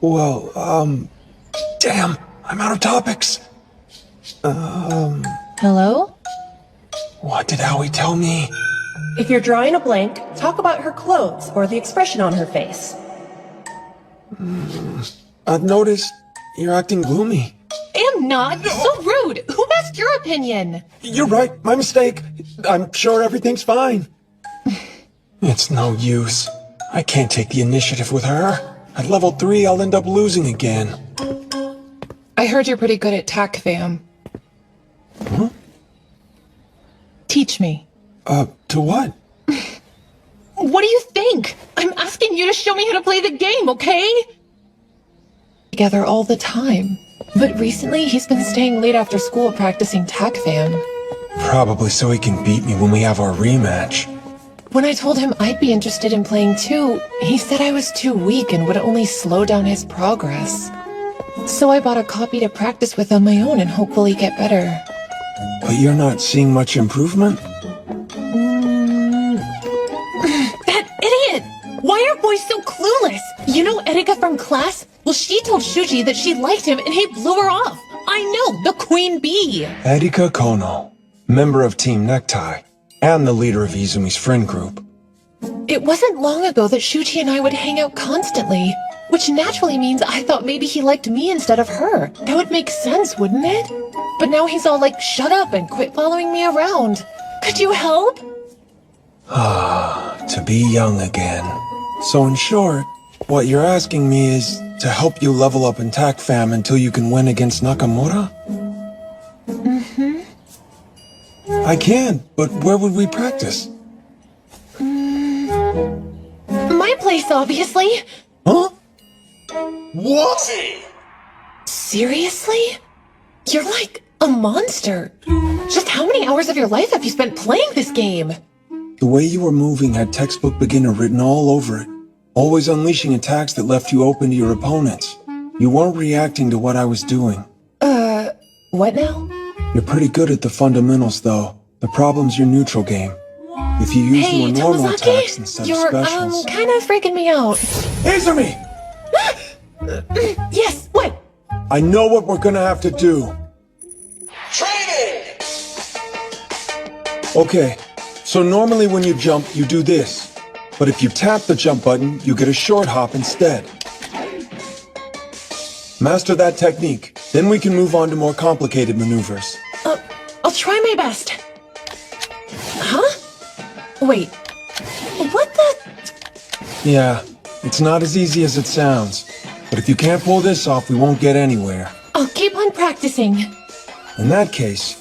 Well, damn, I'm out of topics. Hello? What did Howie tell me? If you're drawing a blank, talk about her clothes or the expression on her face. I've noticed you're acting gloomy. Am not. So rude. Who asked your opinion? You're right, my mistake. I'm sure everything's fine. It's no use. I can't take the initiative with her. At level 3, I'll end up losing again. I heard you're pretty good at tac fam. Huh? Teach me. To what? What do you think? I'm asking you to show me how to play the game, okay? Together all the time. But recently, he's been staying late after school practicing tac fam. Probably so he can beat me when we have our rematch. When I told him I'd be interested in playing too, he said I was too weak and would only slow down his progress. So I bought a copy to practice with on my own and hopefully get better. But you're not seeing much improvement? That idiot! Why are boys so clueless? You know Erika from class? Well, she told Shuji that she liked him and he blew her off. I know, the queen bee. Erika Kono, member of Team Necktie, and the leader of Izumi's friend group. It wasn't long ago that Shuji and I would hang out constantly, which naturally means I thought maybe he liked me instead of her. That would make sense, wouldn't it? But now he's all like, shut up and quit following me around. Could you help? To be young again. So in short, what you're asking me is to help you level up in TAC Fam until you can win against Nakamura? Mm-hmm. I can, but where would we practice? My place, obviously. Huh? What? Seriously? You're like a monster. Just how many hours of your life have you spent playing this game? The way you were moving had textbook beginner written all over it, always unleashing attacks that left you open to your opponents. You weren't reacting to what I was doing. What now? You're pretty good at the fundamentals, though. The problem's your neutral game. If you use more normal attacks instead of specials... kind of freaking me out. Izumi! Yes, what? I know what we're gonna have to do. Training! Okay, so normally when you jump, you do this. But if you tap the jump button, you get a short hop instead. Master that technique, then we can move on to more complicated maneuvers. I'll try my best. Huh? Wait. What the? Yeah, it's not as easy as it sounds. But if you can't pull this off, we won't get anywhere. I'll keep on practicing. In that case,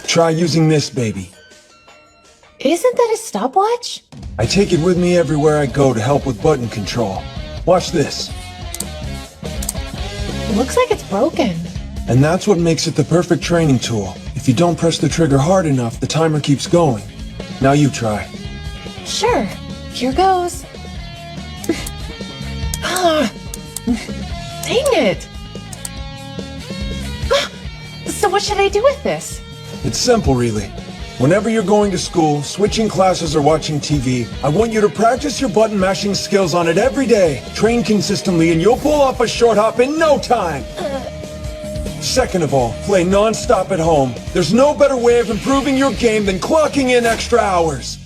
try using this baby. Isn't that a stopwatch? I take it with me everywhere I go to help with button control. Watch this. Looks like it's broken. And that's what makes it the perfect training tool. If you don't press the trigger hard enough, the timer keeps going. Now you try. Sure. Here goes. Dang it! So what should I do with this? It's simple, really. Whenever you're going to school, switching classes, or watching TV, I want you to practice your button mashing skills on it every day. Train consistently and you'll pull off a short hop in no time. Second of all, play non-stop at home. There's no better way of improving your game than clocking in extra hours.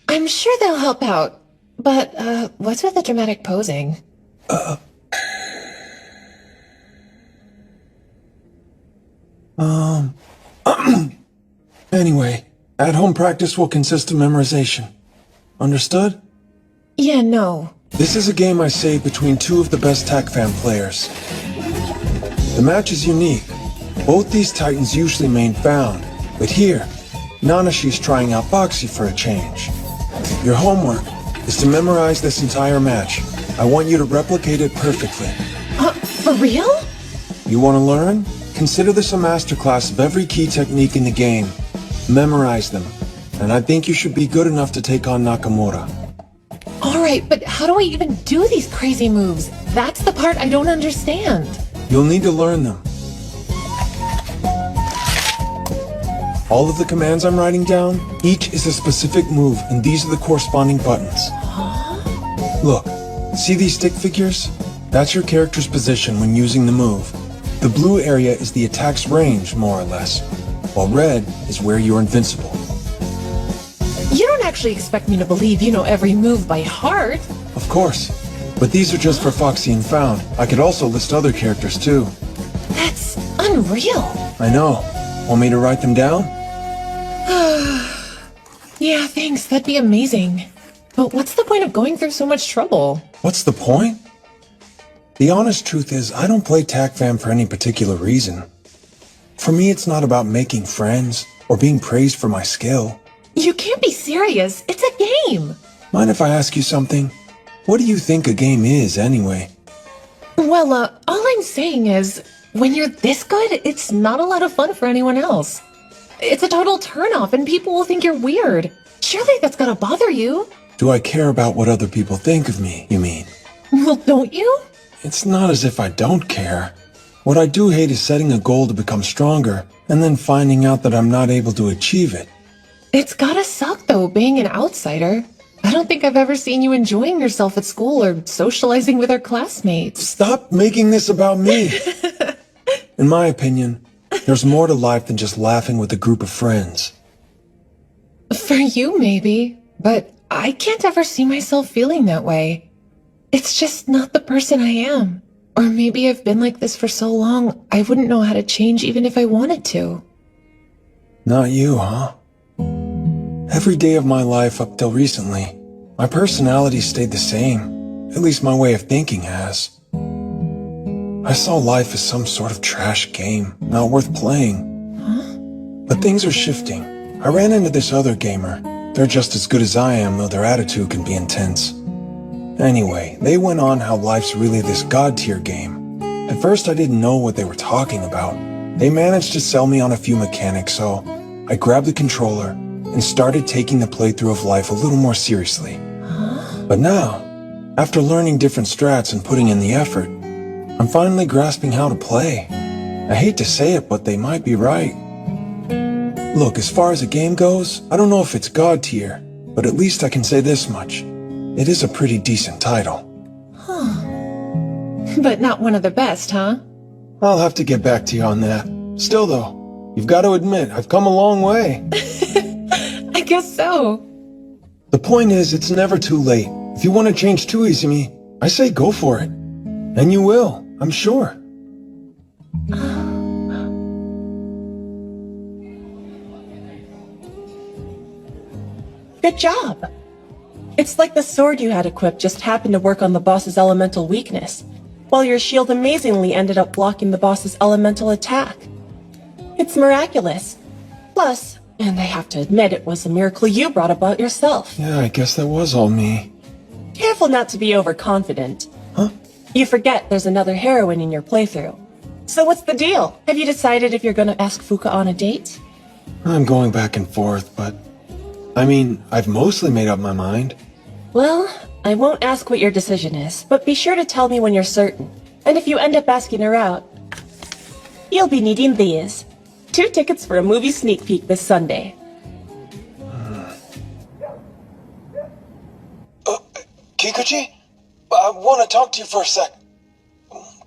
I'm sure they'll help out. But, what's with the dramatic posing? Anyway, at-home practice will consist of memorization. Understood? Yeah, no. This is a game I saved between two of the best TAC Fam players. The match is unique. Both these titans usually main found, but here, Nanashi's trying out Boxy for a change. Your homework is to memorize this entire match. I want you to replicate it perfectly. For real? You want to learn? Consider this a masterclass of every key technique in the game. Memorize them, and I think you should be good enough to take on Nakamura. Alright, but how do I even do these crazy moves? That's the part I don't understand. You'll need to learn them. All of the commands I'm writing down, each is a specific move, and these are the corresponding buttons. Look, see these stick figures? That's your character's position when using the move. The blue area is the attack's range, more or less, while red is where you're invincible. You don't actually expect me to believe you know every move by heart. Of course, but these are just for Foxy and Found. I could also list other characters too. That's unreal. I know. Want me to write them down? Yeah, thanks. That'd be amazing. But what's the point of going through so much trouble? What's the point? The honest truth is, I don't play TACFAM for any particular reason. For me, it's not about making friends or being praised for my skill. You can't be serious. It's a game. Mind if I ask you something? What do you think a game is, anyway? Well, all I'm saying is, when you're this good, it's not a lot of fun for anyone else. It's a total turnoff and people will think you're weird. Surely that's gotta bother you. Do I care about what other people think of me, you mean? Well, don't you? It's not as if I don't care. What I do hate is setting a goal to become stronger, and then finding out that I'm not able to achieve it. It's gotta suck, though, being an outsider. I don't think I've ever seen you enjoying yourself at school or socializing with our classmates. Stop making this about me! In my opinion, there's more to life than just laughing with a group of friends. For you, maybe, but I can't ever see myself feeling that way. It's just not the person I am. Or maybe I've been like this for so long, I wouldn't know how to change even if I wanted to. Not you, huh? Every day of my life up till recently, my personality stayed the same. At least my way of thinking has. I saw life as some sort of trash game, not worth playing. Huh? But things are shifting. I ran into this other gamer. They're just as good as I am, though their attitude can be intense. Anyway, they went on how life's really this god-tier game. At first I didn't know what they were talking about. They managed to sell me on a few mechanics, so I grabbed the controller and started taking the playthrough of life a little more seriously. But now, after learning different strats and putting in the effort, I'm finally grasping how to play. I hate to say it, but they might be right. Look, as far as a game goes, I don't know if it's god tier, but at least I can say this much. It is a pretty decent title. But not one of the best, huh? I'll have to get back to you on that. Still though, you've got to admit, I've come a long way. I guess so. The point is, it's never too late. If you want to change to Izumi, I say go for it. And you will, I'm sure. Good job. It's like the sword you had equipped just happened to work on the boss's elemental weakness, while your shield amazingly ended up blocking the boss's elemental attack. It's miraculous. Plus, and I have to admit, it was a miracle you brought about yourself. Yeah, I guess that was all me. Careful not to be overconfident. Huh? You forget there's another heroine in your playthrough. So what's the deal? Have you decided if you're gonna ask Fuka on a date? I'm going back and forth, but... I mean, I've mostly made up my mind. Well, I won't ask what your decision is, but be sure to tell me when you're certain. And if you end up asking her out, you'll be needing these. 2 tickets for a movie sneak peek this Sunday. Kikuchi? I want to talk to you for a sec.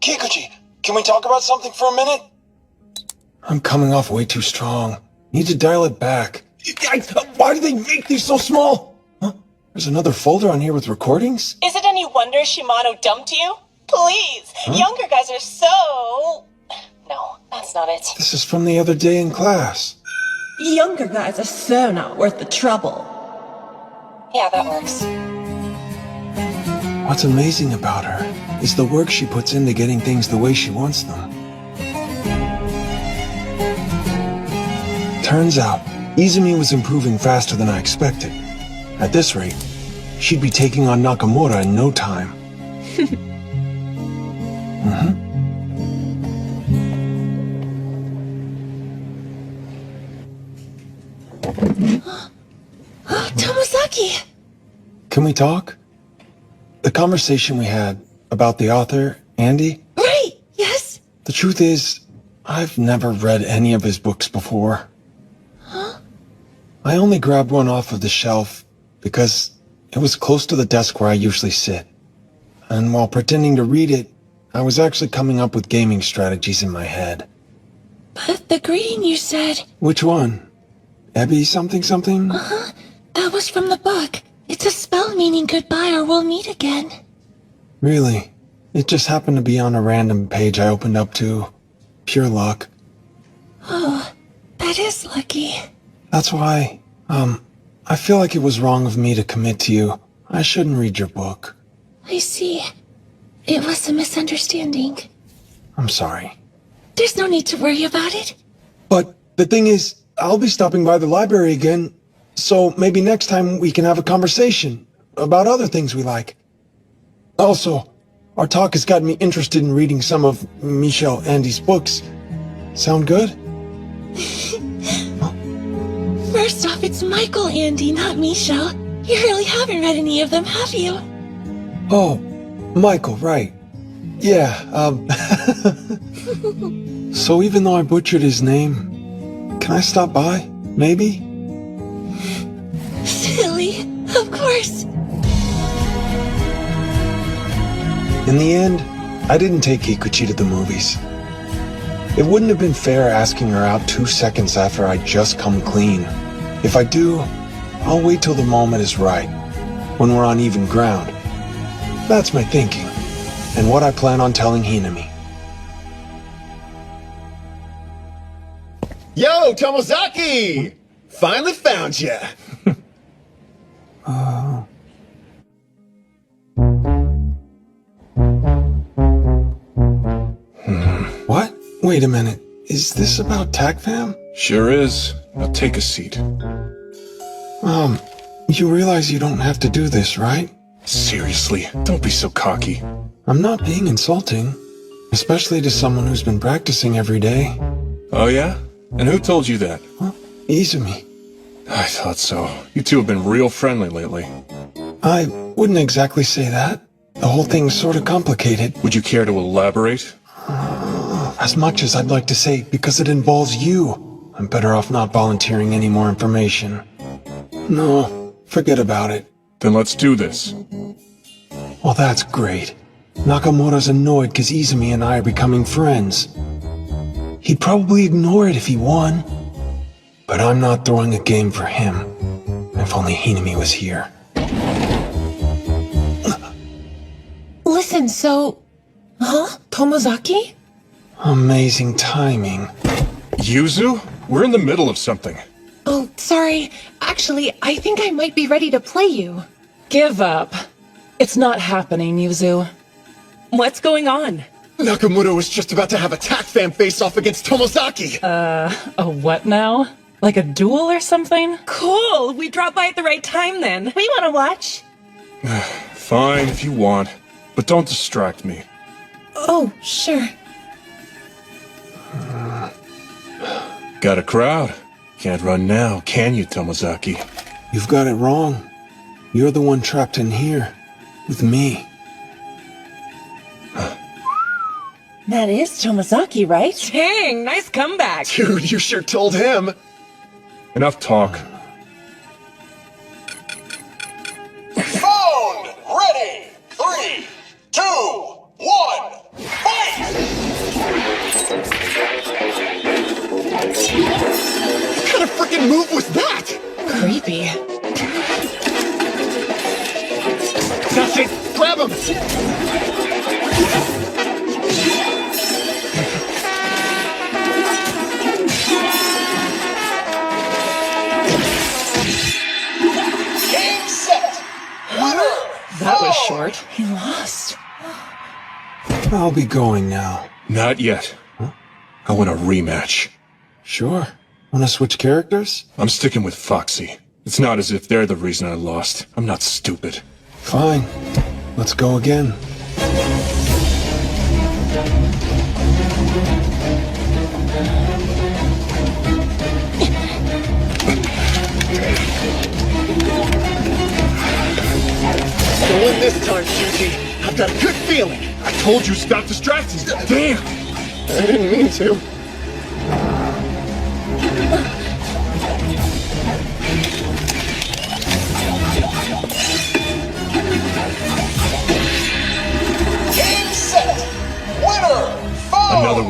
Kikuchi, can we talk about something for a minute? I'm coming off way too strong. Need to dial it back. Why do they make these so small? Huh? There's another folder on here with recordings? Is it any wonder Shimano dumped you? Please, younger guys are so... No, that's not it. This is from the other day in class. Younger guys are so not worth the trouble. Yeah, that works. What's amazing about her is the work she puts into getting things the way she wants them. Turns out, Izumi was improving faster than I expected. At this rate, she'd be taking on Nakamura in no time. Tomozaki! Can we talk? The conversation we had about the author, Andy? Right, yes? The truth is, I've never read any of his books before. I only grabbed one off of the shelf because it was close to the desk where I usually sit. and while pretending to read it, I was actually coming up with gaming strategies in my head. But the greeting you said... Which one? Ebby something something? That was from the book. It's a spell meaning goodbye or we'll meet again. Really? It just happened to be on a random page I opened up to. Pure luck. Oh, that is lucky. That's why, I feel like it was wrong of me to commit to you. I shouldn't read your book. I see. It was a misunderstanding. I'm sorry. There's no need to worry about it. But the thing is, I'll be stopping by the library again, so maybe next time we can have a conversation about other things we like. Also, our talk has gotten me interested in reading some of Michel Andy's books. Sound good? First off, it's Michael Andy, not Michel. You really haven't read any of them, have you? Oh, Michael, right. Yeah, So even though I butchered his name, can I stop by? Maybe? Silly. Of course. In the end, I didn't take Kikuchi to the movies. It wouldn't have been fair asking her out 2 seconds after I'd just come clean. If I do, I'll wait till the moment is right, when we're on even ground. That's my thinking, and what I plan on telling Hinami. Yo, Tomozaki! Finally found ya! What? Wait a minute. Is this about TACFAM? Sure is. Now take a seat. You realize you don't have to do this, right? Seriously, don't be so cocky. I'm not being insulting, especially to someone who's been practicing every day. Oh yeah? And who told you that? Well, Izumi. I thought so. You two have been real friendly lately. I wouldn't exactly say that. The whole thing's sort of complicated. Would you care to elaborate? As much as I'd like to say, because it involves you, I'm better off not volunteering any more information. No, forget about it. Then let's do this. Well, that's great. Nakamura's annoyed because Izumi and I are becoming friends. He'd probably ignore it if he won. But I'm not throwing a game for him. If only Hinami was here. Listen, so... Huh? Tomozaki? Amazing timing. Yuzu? We're in the middle of something. Oh, sorry. Actually, I think I might be ready to play you. Give up. It's not happening, Yuzu. What's going on? Nakamura was just about to have a TACFAM face-off against Tomozaki! A what now? Like a duel or something? Cool! We dropped by at the right time then. We want to watch. Fine if you want, but don't distract me. Oh, sure. Got a crowd. Can't run now, can you, Tomozaki? You've got it wrong. You're the one trapped in here. With me. That is Tomozaki, right? Dang, nice comeback. Dude, you sure told him! Enough talk. Phone ready. 3, 2, 1, fight! What kind of freaking move was that? Creepy. That's it! Grab him! Game set. Winner. That was Phone. short. He lost. I'll be going now. Not yet. I want a rematch. Sure. Wanna switch characters? I'm sticking with Foxy. It's not as if they're the reason I lost. I'm not stupid. Fine. Let's go again. Go in this time, Shuji. I've got a good feeling. I told you stop distracting. Damn! I didn't mean to.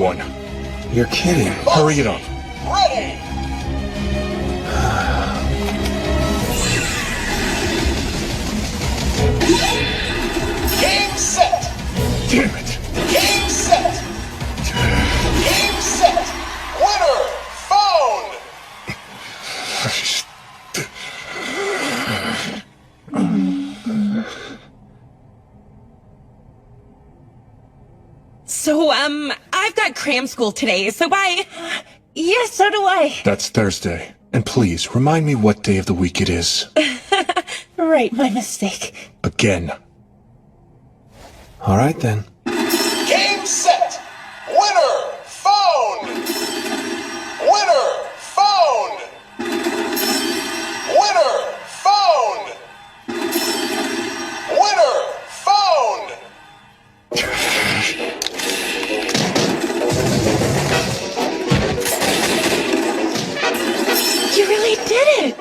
one. You're kidding. Hurry it up. Ready. Game set. Damn it. Game set. Game set. Winner found. So, I've got cram school today, so bye. Yes, so do I. That's Thursday. And please, remind me what day of the week it is. Right, my mistake. Again. All right, then. Game set. Winner found. Winner found. Winner found. Winner found. You really did it!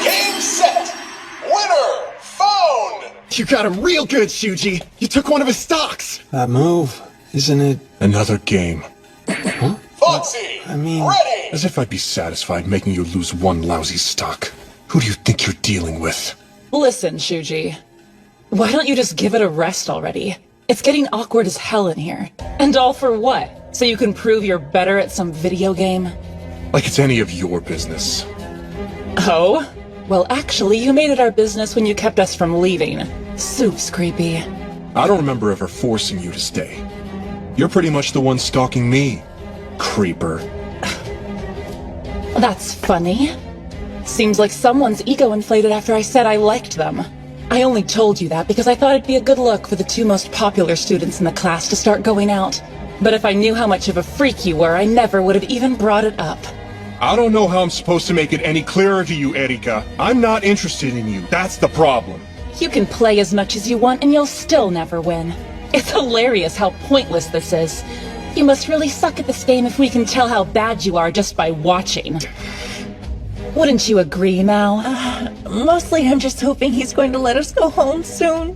Game set. Winner found. You got him real good, Shuji. You took one of his stocks. That move, isn't it? Another game. Foxy. I mean- Ready. As if I'd be satisfied making you lose one lousy stock. Who do you think you're dealing with? Listen, Shuji. Why don't you just give it a rest already? It's getting awkward as hell in here. And all for what? So you can prove you're better at some video game? Like it's any of your business. Oh? Well, actually, you made it our business when you kept us from leaving. Soup's creepy. I don't remember ever forcing you to stay. You're pretty much the one stalking me, creeper. That's funny. Seems like someone's ego inflated after I said I liked them. I only told you that because I thought it'd be a good look for the two most popular students in the class to start going out. But if I knew how much of a freak you were, I never would have even brought it up. I don't know how I'm supposed to make it any clearer to you, Erika. I'm not interested in you. That's the problem. You can play as much as you want and you'll still never win. It's hilarious how pointless this is. You must really suck at this game if we can tell how bad you are just by watching. Wouldn't you agree, Mal? Mostly I'm just hoping he's going to let us go home soon.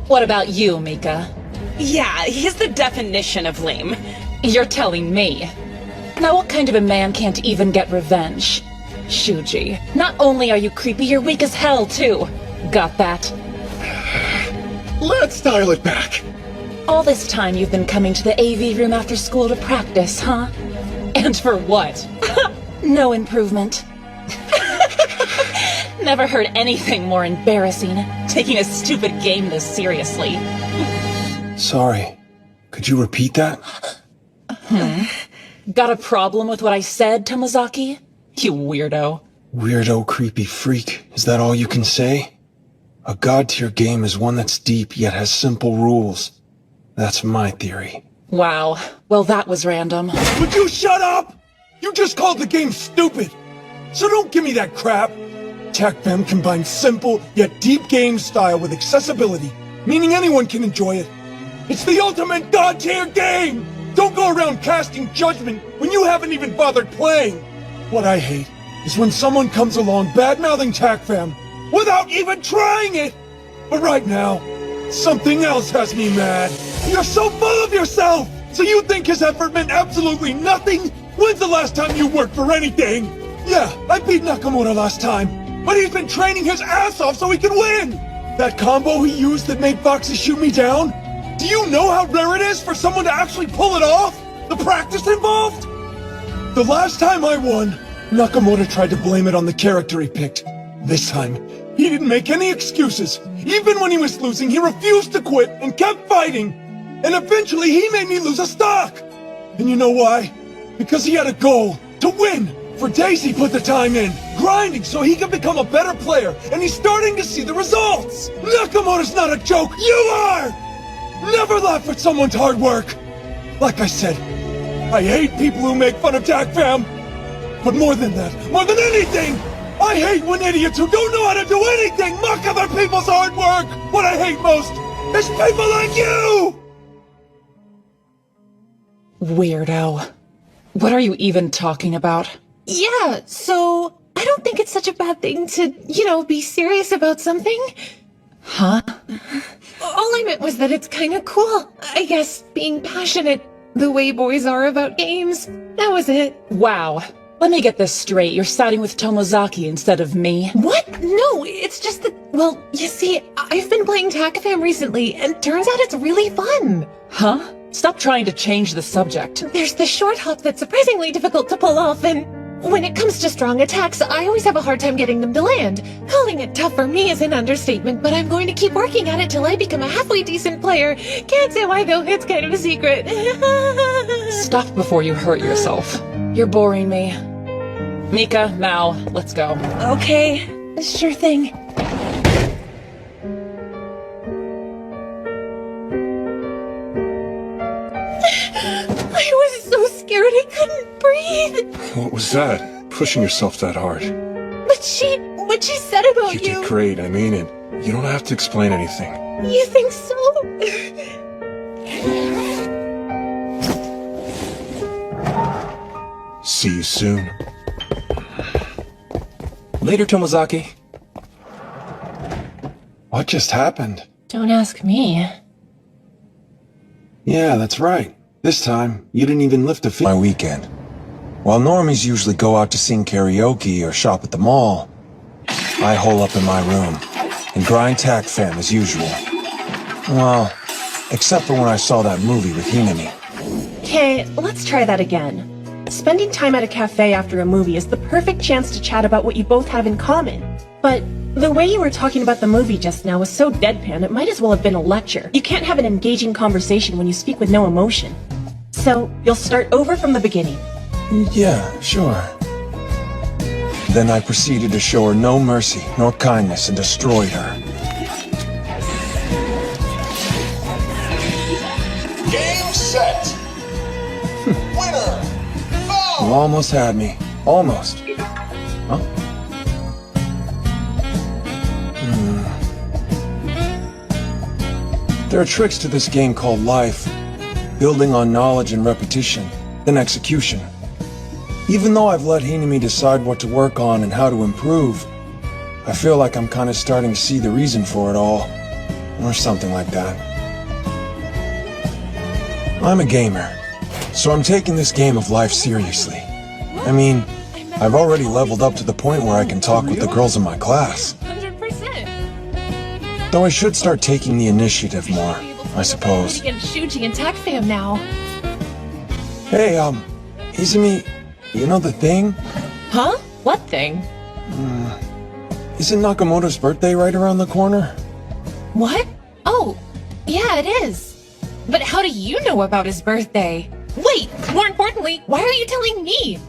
What about you, Mika? Yeah, he's the definition of lame. You're telling me. Now what kind of a man can't even get revenge? Shuji, not only are you creepy, you're weak as hell, too. Got that? Let's dial it back. All this time you've been coming to the AV room after school to practice, huh? And for what? No improvement. Never heard anything more embarrassing, taking a stupid game this seriously. Sorry. Could you repeat that? Got a problem with what I said, Tomazaki? You weirdo. Weirdo, creepy freak. Is that all you can say? A god tier game is one that's deep yet has simple rules. That's my theory. Wow. Well, that was random. Would you shut up? You just called the game stupid. So don't give me that crap. TechFam combines simple yet deep game style with accessibility, meaning anyone can enjoy it. It's the ultimate god tier game! Don't go around casting judgment when you haven't even bothered playing. What I hate is when someone comes along bad-mouthing TechFam without even trying it. But right now, something else has me mad. You're so full of yourself! So you think his effort meant absolutely nothing? When's the last time you worked for anything? Yeah, I beat Nakamura last time, but he's been training his ass off so he can win! That combo he used that made Foxy shoot me down? Do you know how rare it is for someone to actually pull it off? The practice involved? The last time I won, Nakamura tried to blame it on the character he picked. This time, he didn't make any excuses. Even when he was losing, he refused to quit and kept fighting. And eventually, he made me lose a stock. And you know why? Because he had a goal, to win. For days he put the time in, grinding so he could become a better player, and he's starting to see the results. Nakamura's not a joke, you are! Never laugh at someone's hard work. Like I said, I hate people who make fun of TechFam. But more than that, more than anything, I hate when idiots who don't know how to do anything mock other people's hard work. What I hate most is people like you! Weirdo. What are you even talking about? Yeah, so I don't think it's such a bad thing to, be serious about something. Huh? all I meant was that it's kind of cool. I guess being passionate the way boys are about games. That was it. Wow. Let me get this straight. You're siding with Tomozaki instead of me. What? No, it's just that, well, you see, I've been playing TACFAM recently, and turns out it's really fun. Huh? Stop trying to change the subject. There's the short hop that's surprisingly difficult to pull off, and when it comes to strong attacks, I always have a hard time getting them to land. Calling it tough for me is an understatement, but I'm going to keep working at it till I become a halfway decent player. Can't say why though, it's kind of a secret. Stop before you hurt yourself. You're boring me. Mika, Mao, let's go. Okay, sure thing. I was so scared I couldn't breathe. What was that? Pushing yourself that hard. What she said about You you. did great, I mean it. You don't have to explain anything. You think so? See you soon. Later, Tomozaki. What just happened? Don't ask me. Yeah, that's right. This time, you didn't even lift a finger. My weekend. While normies usually go out to sing karaoke or shop at the mall, I hole up in my room and grind TACFAM as usual. Well, except for when I saw that movie with Hinami. Okay, let's try that again. Spending time at a cafe after a movie is the perfect chance to chat about what you both have in common. But the way you were talking about the movie just now was so deadpan, it might as well have been a lecture. You can't have an engaging conversation when you speak with no emotion. So, you'll start over from the beginning. Yeah, sure. Then I proceeded to show her no mercy nor kindness and destroyed her. Game set. Winner. You Found. almost had me. Almost. Huh? There are tricks to this game called life. Building on knowledge and repetition, then execution. Even though I've let Hinami decide what to work on and how to improve, I feel like I'm kind of starting to see the reason for it all. Or something like that. I'm a gamer, so I'm taking this game of life seriously. I mean, I've already leveled up to the point where I can talk with the girls in my class. 100%. Though I should start taking the initiative more, I suppose. Against Shuji and TACFAM now. Hey, Izumi, you know the thing? Huh? What thing? Isn't Nakamoto's birthday right around the corner? What? Oh, yeah, it is. But how do you know about his birthday? Wait, more importantly, why are you telling me?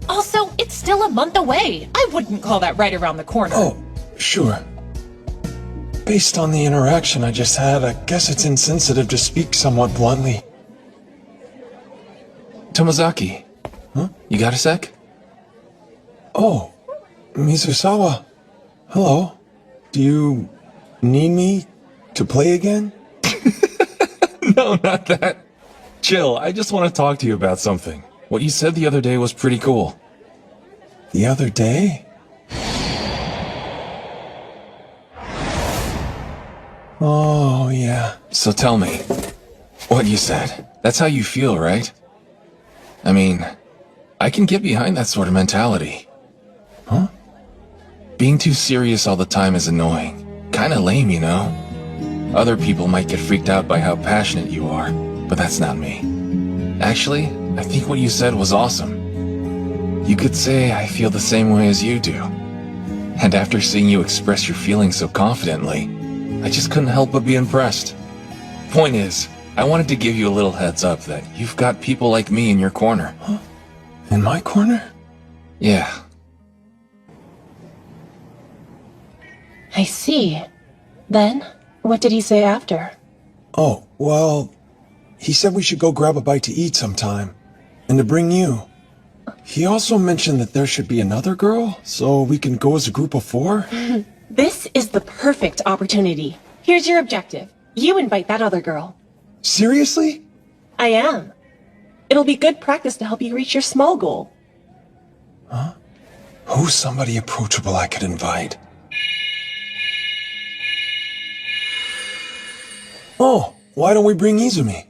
Also, it's still a month away. I wouldn't call that right around the corner. Oh, sure. Based on the interaction I just had, I guess it's insensitive to speak somewhat bluntly. Tomozaki. Huh? You got a sec? Oh, Mizusawa. Hello. Do you need me to play again? No, not that. Chill, I just want to talk to you about something. What you said the other day was pretty cool. The other day? Oh, yeah. So tell me, what you said. That's how you feel, right? I mean, I can get behind that sort of mentality. Huh? Being too serious all the time is annoying. Kinda lame, you know? Other people might get freaked out by how passionate you are, but that's not me. Actually, I think what you said was awesome. You could say I feel the same way as you do. And after seeing you express your feelings so confidently, I just couldn't help but be impressed. Point is, I wanted to give you a little heads up that you've got people like me in your corner. Huh? In my corner? Yeah. I see. Then, what did he say after? Oh, well, he said we should go grab a bite to eat sometime, and to bring you. He also mentioned that there should be another girl, so we can go as a group of 4. This is the perfect opportunity. Here's your objective. You invite that other girl. Seriously? I am. It'll be good practice to help you reach your small goal. Huh? Who's somebody approachable I could invite? Oh, why don't we bring Izumi?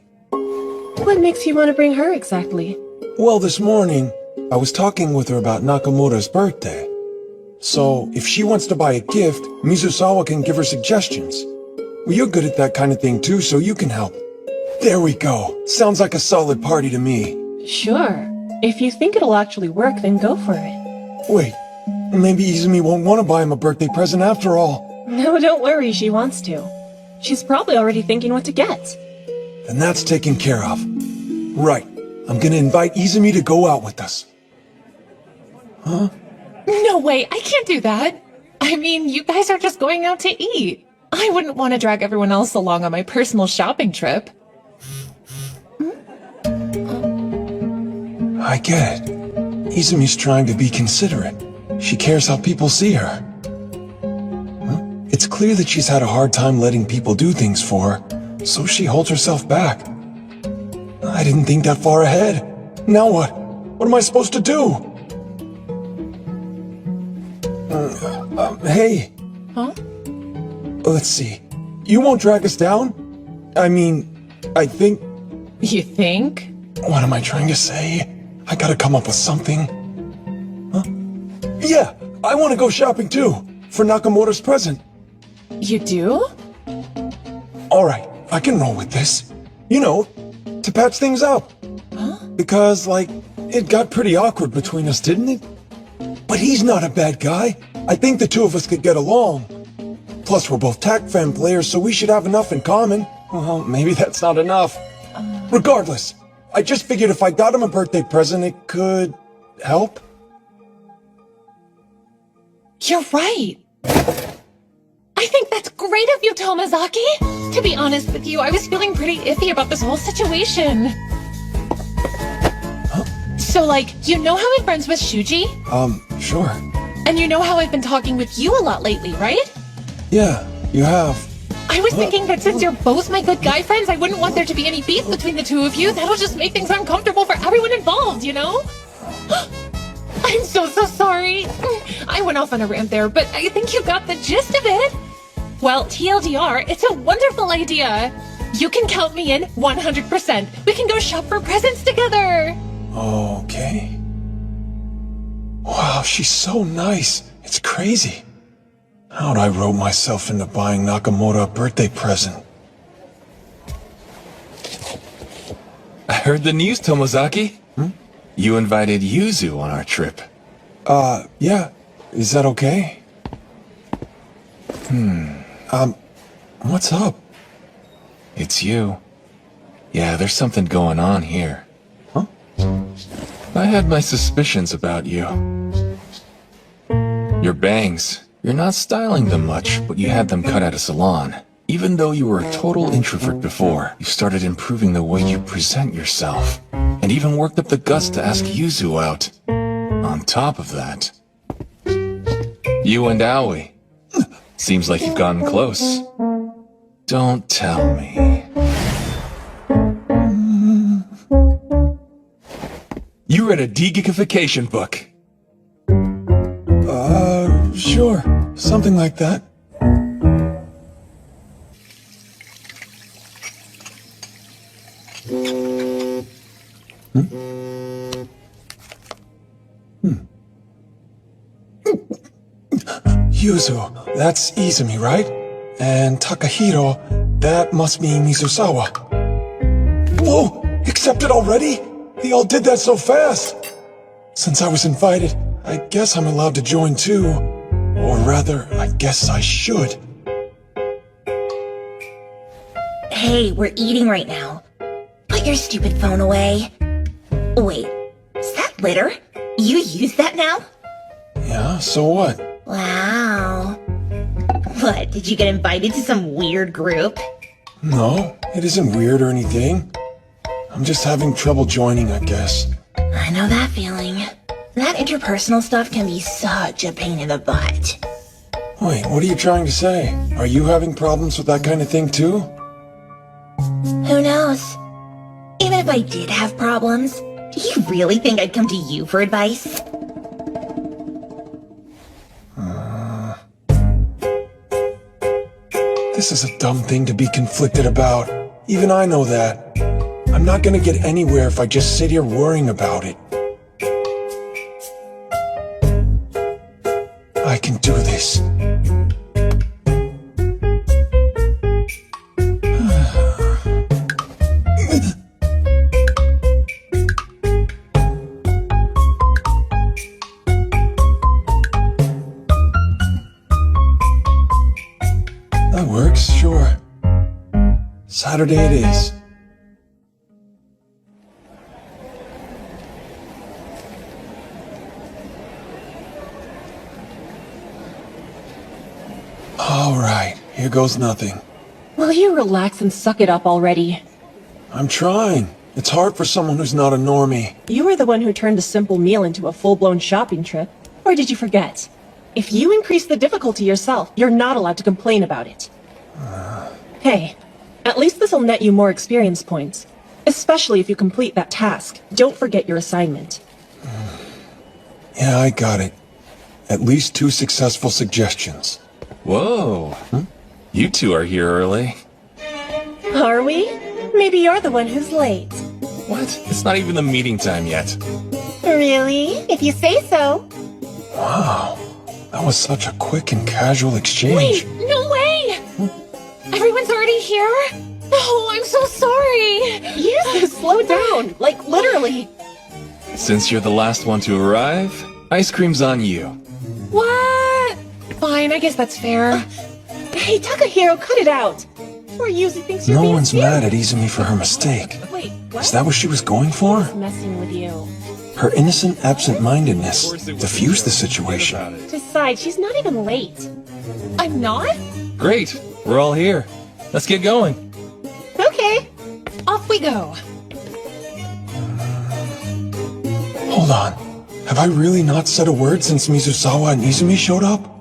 What makes you want to bring her exactly? Well, this morning, I was talking with her about Nakamura's birthday. So, if she wants to buy a gift, Mizusawa can give her suggestions. Well, you're good at that kind of thing too, so you can help. There we go. Sounds like a solid party to me. Sure. If you think it'll actually work, then go for it. Wait, maybe Izumi won't want to buy him a birthday present after all. No, don't worry, she wants to. She's probably already thinking what to get. Then that's taken care of. Right. I'm gonna invite Izumi to go out with us. Huh? No way, I can't do that. I mean, you guys are just going out to eat. I wouldn't want to drag everyone else along on my personal shopping trip. I get it. Izumi's trying to be considerate. She cares how people see her. Huh? It's clear that she's had a hard time letting people do things for her, so she holds herself back. I didn't think that far ahead. Now what? What am I supposed to do? Hey. Huh? Let's see. You won't drag us down? I mean, I think... You think? What am I trying to say? I gotta come up with something. Huh? Yeah, I want to go shopping too, for Nakamura's present. You do? Alright, I can roll with this. You know, to patch things up. Huh? Because, like, it got pretty awkward between us, didn't it? But he's not a bad guy. I think the two of us could get along. Plus, we're both TAC-Fan players, so we should have enough in common. Well, maybe that's not enough. Regardless, I just figured if I got him a birthday present, it could help. You're right. I think that's great of you, Tomazaki. To be honest with you, I was feeling pretty iffy about this whole situation. Huh? So, like, you know how I'm friends with Shuji? Sure. And you know how I've been talking with you a lot lately, right? Yeah, you have. I was thinking that since you're both my good guy friends, I wouldn't want there to be any beef between the two of you. That'll just make things uncomfortable for everyone involved, you know? I'm so sorry. I went off on a rant there, but I think you got the gist of it. Well, TLDR, it's a wonderful idea. You can count me in 100%. We can go shop for presents together. Okay. Wow, she's so nice. It's crazy. How'd I rope myself into buying Nakamura a birthday present? I heard the news, Tomozaki. You invited Yuzu on our trip. Yeah. Is that okay? What's up? It's you. Yeah, there's something going on here. Huh? I had my suspicions about you. Your bangs. You're not styling them much, but you had them cut at a salon. Even though you were a total introvert before, you started improving the way you present yourself. And even worked up the guts to ask Yuzu out. On top of that, you and Aoi. Seems like you've gotten close. Don't tell me. You read a de-geekification book. Sure. Something like that. Yuzu, that's Izumi, right? And Takahiro, that must be Mizusawa. Whoa! Accepted already? They all did that so fast! Since I was invited, I guess I'm allowed to join too. Or rather, I guess I should. Hey, we're eating right now. Put your stupid phone away. Wait, is that litter? You use that now? Yeah, so what? Wow. What, did you get invited to some weird group? No, it isn't weird or anything. I'm just having trouble joining, I guess. I know that feeling. That interpersonal stuff can be such a pain in the butt. Wait, what are you trying to say? Are you having problems with that kind of thing too? Who knows? Even if I did have problems, do you really think I'd come to you for advice? This is a dumb thing to be conflicted about. Even I know that. I'm not gonna get anywhere if I just sit here worrying about it. I can do this. That works, sure. Saturday it is. All right, here goes nothing. Will you relax and suck it up already? I'm trying. It's hard for someone who's not a normie. You were the one who turned a simple meal into a full-blown shopping trip. Or did you forget? If you increase the difficulty yourself, you're not allowed to complain about it. Hey, at least this'll net you more experience points. Especially if you complete that task. Don't forget your assignment. Yeah, I got it. At least 2 successful suggestions. Whoa. You two are here early. Are we? Maybe you're the one who's late. What? It's not even the meeting time yet. Really? If you say so. Wow. That was such a quick and casual exchange. Wait, no way! Everyone's already here? Oh, I'm so sorry. You slow down, like literally. Since you're the last one to arrive, ice cream's on you. What? Fine, I guess that's fair. Hey, Takahiro, cut it out. Or Yuzi thinks you're No being one's serious. mad at Izumi for her mistake. Wait, what? Is that what she was going for? Messing with you. Her innocent absent-mindedness diffused the situation. Besides, she's not even late. I'm not? Great. We're all here. Let's get going. Okay. Off we go. Hold on. Have I really not said a word since Mizusawa and Izumi showed up?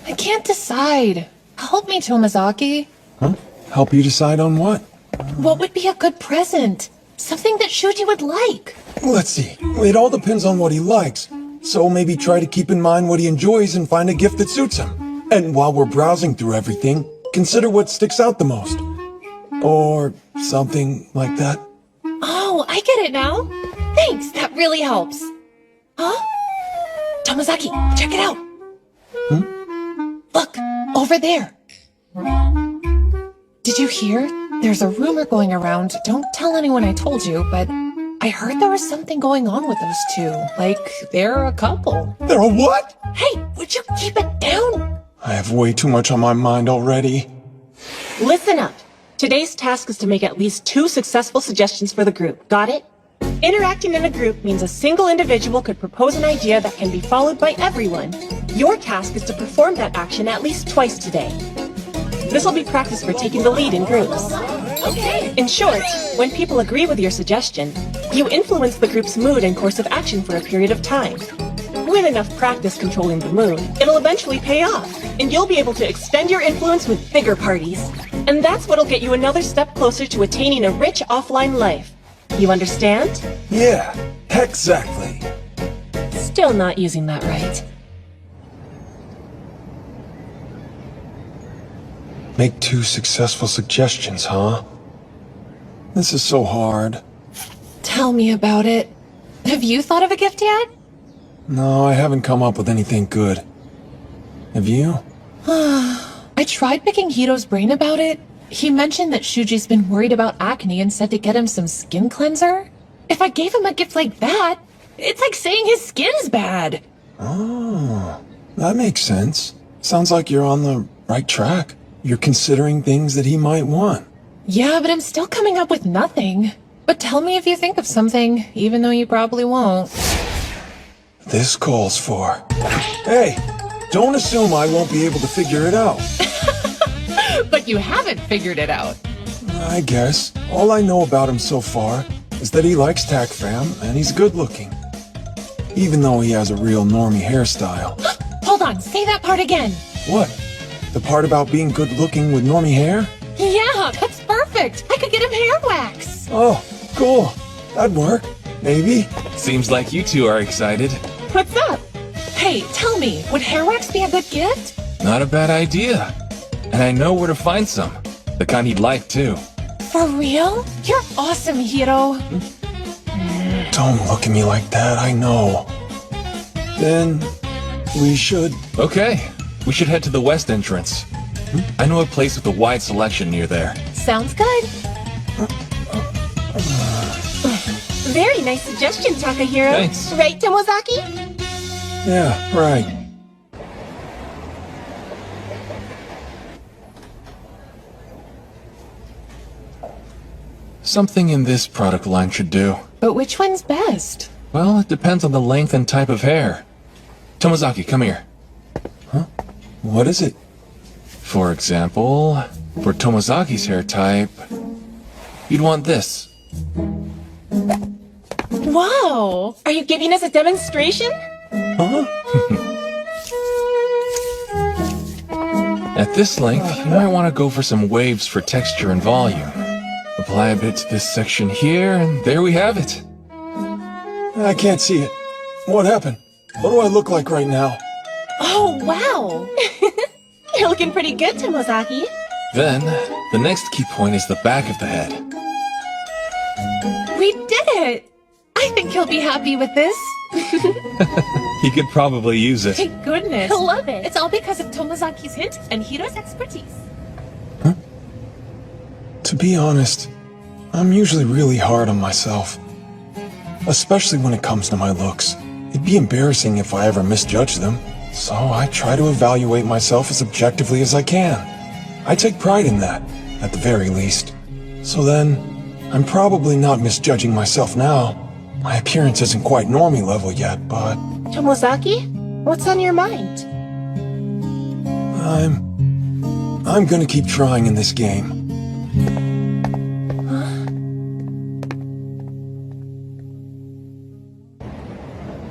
I can't decide. Help me, Tomazaki. Huh? Help you decide on what? What would be a good present? Something that Shuji would like. Let's see. It all depends on what he likes. So maybe try to keep in mind what he enjoys and find a gift that suits him. And while we're browsing through everything, consider what sticks out the most. Or something like that. Oh, I get it now. Thanks, that really helps. Huh? Tomazaki, check it out. Look, over there. Did you hear? There's a rumor going around. Don't tell anyone I told you, but I heard there was something going on with those two. Like, they're a couple. They're a what? Hey, would you keep it down? I have way too much on my mind already. Listen up. Today's task is to make at least 2 successful suggestions for the group. Got it? Interacting in a group means a single individual could propose an idea that can be followed by everyone. Your task is to perform that action at least twice today. This will be practice for taking the lead in groups. Okay. In short, when people agree with your suggestion, you influence the group's mood and course of action for a period of time. With enough practice controlling the mood, it'll eventually pay off, and you'll be able to extend your influence with bigger parties. And that's what'll get you another step closer to attaining a rich offline life. You understand? Yeah, exactly. Still not using that right. Make 2 successful suggestions, huh? This is so hard. Tell me about it. Have you thought of a gift yet? No, I haven't come up with anything good. Have you? I tried picking Hito's brain about it. He mentioned that Shuji's been worried about acne and said to get him some skin cleanser. If I gave him a gift like that, it's like saying his skin's bad. Oh, that makes sense. Sounds like you're on the right track. You're considering things that he might want. Yeah, but I'm still coming up with nothing. But tell me if you think of something, even though you probably won't. This calls for... Hey, don't assume I won't be able to figure it out. But you haven't figured it out. I guess. All I know about him so far is that he likes Tac Fam and he's good looking. Even though he has a real normie hairstyle. Hold on, say that part again. What? The part about being good looking with normie hair? Yeah, that's perfect. I could get him hair wax. Oh, cool. That'd work. Maybe. Seems like you two are excited. What's up? Hey, tell me, would hair wax be a good gift? Not a bad idea. And I know where to find some. The kind he'd like, too. For real? You're awesome, Hiro. Don't look at me like that, I know. Then, we should... Okay, we should head to the west entrance. I know a place with a wide selection near there. Sounds good. Very nice suggestion, Takahiro. Thanks. Right, Tomozaki? Yeah, right. Something in this product line should do. But which one's best? Well, it depends on the length and type of hair. Tomozaki, come here. What is it? For example, for Tomozaki's hair type, you'd want this. Wow! Are you giving us a demonstration? Huh? At this length, you might want to go for some waves for texture and volume. Apply a bit to this section here, and there we have it. I can't see it. What happened? What do I look like right now? Oh, wow! You're looking pretty good, Tomozaki. Then, the next key point is the back of the head. We did it! I think he'll be happy with this. He could probably use it. Thank goodness. I love it. It's all because of Tomozaki's hint and Hiro's expertise. To be honest, I'm usually really hard on myself. Especially when it comes to my looks. It'd be embarrassing if I ever misjudged them. So I try to evaluate myself as objectively as I can. I take pride in that, at the very least. So then, I'm probably not misjudging myself now. My appearance isn't quite normie level yet, but... Tomozaki, what's on your mind? I'm gonna keep trying in this game.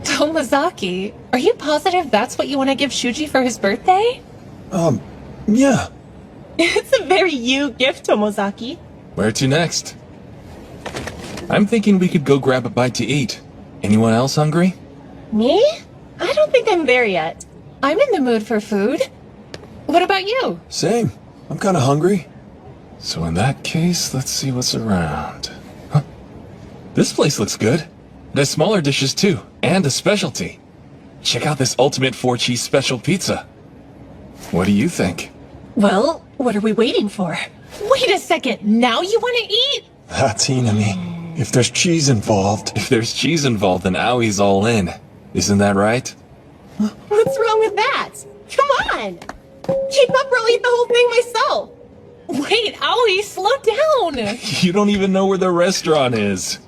Tomozaki, are you positive that's what you want to give Shuji for his birthday? Yeah. It's a very you gift, Tomozaki. Where to next? I'm thinking we could go grab a bite to eat. Anyone else hungry? Me? I don't think I'm there yet. I'm in the mood for food. What about you? Same. I'm kinda hungry. So in that case, let's see what's around. Huh? This place looks good. It has smaller dishes too, and a specialty. Check out this ultimate 4-cheese special pizza. What do you think? Well, what are we waiting for? Wait a second, now you want to eat? That's Inami. If there's cheese involved. If there's cheese involved, then Aoi's all in. Isn't that right? What's wrong with that? Come on! Keep up or I'll eat the whole thing myself! Wait, Aoi, slow down! You don't even know where the restaurant is.